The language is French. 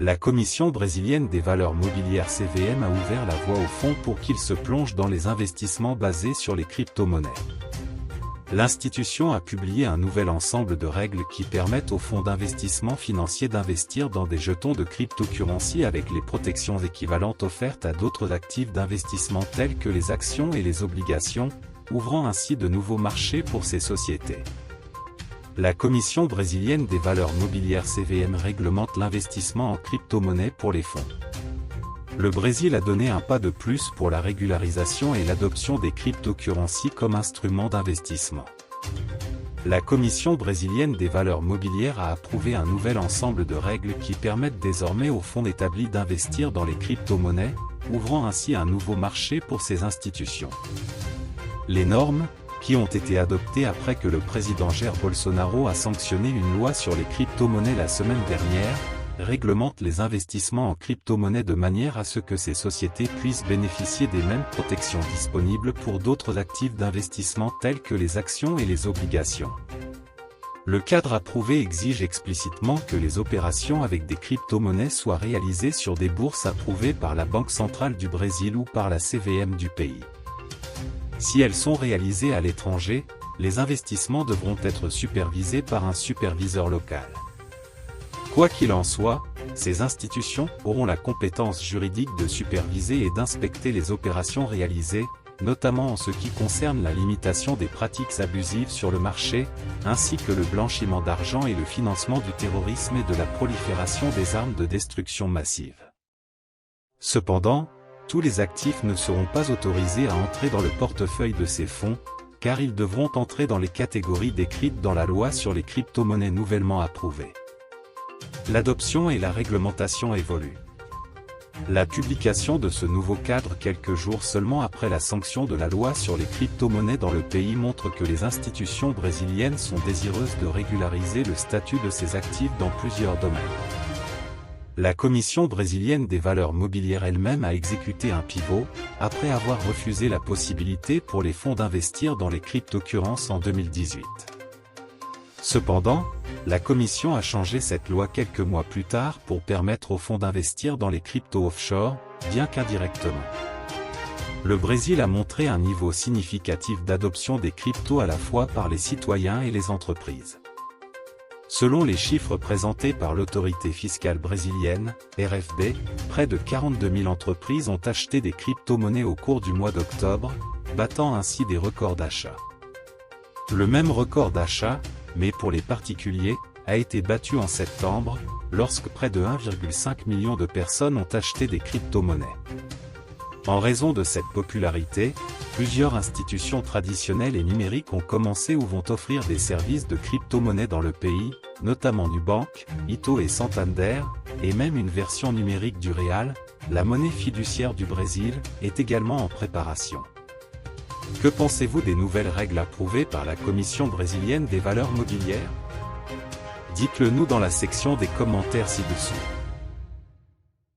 La Commission brésilienne des valeurs mobilières CVM a ouvert la voie au fonds pour qu'il se plonge dans les investissements basés sur les crypto-monnaies. L'institution a publié un nouvel ensemble de règles qui permettent aux fonds d'investissement financier d'investir dans des jetons de cryptocurrency avec les protections équivalentes offertes à d'autres actifs d'investissement tels que les actions et les obligations, ouvrant ainsi de nouveaux marchés pour ces sociétés. La Commission brésilienne des valeurs mobilières CVM réglemente l'investissement en crypto-monnaie pour les fonds. Le Brésil a donné un pas de plus pour la régularisation et l'adoption des cryptocurrencies comme instrument d'investissement. La Commission brésilienne des valeurs mobilières a approuvé un nouvel ensemble de règles qui permettent désormais aux fonds établis d'investir dans les crypto-monnaies, ouvrant ainsi un nouveau marché pour ces institutions. Les normes, qui ont été adoptées après que le président Jair Bolsonaro a sanctionné une loi sur les crypto-monnaies la semaine dernière, réglementent les investissements en crypto-monnaies de manière à ce que ces sociétés puissent bénéficier des mêmes protections disponibles pour d'autres actifs d'investissement tels que les actions et les obligations. Le cadre approuvé exige explicitement que les opérations avec des crypto-monnaies soient réalisées sur des bourses approuvées par la Banque centrale du Brésil ou par la CVM du pays. Si elles sont réalisées à l'étranger, les investissements devront être supervisés par un superviseur local. Quoi qu'il en soit, ces institutions auront la compétence juridique de superviser et d'inspecter les opérations réalisées, notamment en ce qui concerne la limitation des pratiques abusives sur le marché, ainsi que le blanchiment d'argent et le financement du terrorisme et de la prolifération des armes de destruction massive. Cependant, tous les actifs ne seront pas autorisés à entrer dans le portefeuille de ces fonds, car ils devront entrer dans les catégories décrites dans la loi sur les crypto-monnaies nouvellement approuvées. L'adoption et la réglementation évoluent. La publication de ce nouveau cadre quelques jours seulement après la sanction de la loi sur les crypto-monnaies dans le pays montre que les institutions brésiliennes sont désireuses de régulariser le statut de ces actifs dans plusieurs domaines. La Commission brésilienne des valeurs mobilières elle-même a exécuté un pivot, après avoir refusé la possibilité pour les fonds d'investir dans les cryptocurrencies en 2018. Cependant, la Commission a changé cette loi quelques mois plus tard pour permettre aux fonds d'investir dans les cryptos offshore, bien qu'indirectement. Le Brésil a montré un niveau significatif d'adoption des cryptos à la fois par les citoyens et les entreprises. Selon les chiffres présentés par l'autorité fiscale brésilienne, RFB, près de 42 000 entreprises ont acheté des crypto-monnaies au cours du mois d'octobre, battant ainsi des records d'achat. Le même record d'achat, mais pour les particuliers, a été battu en septembre, lorsque près de 1,5 million de personnes ont acheté des crypto-monnaies. En raison de cette popularité, plusieurs institutions traditionnelles et numériques ont commencé ou vont offrir des services de crypto-monnaies dans le pays, notamment Nubank, Ito et Santander, et même une version numérique du Real, la monnaie fiduciaire du Brésil, est également en préparation. Que pensez-vous des nouvelles règles approuvées par la Commission brésilienne des valeurs mobilières? Dites-le nous dans la section des commentaires ci-dessous.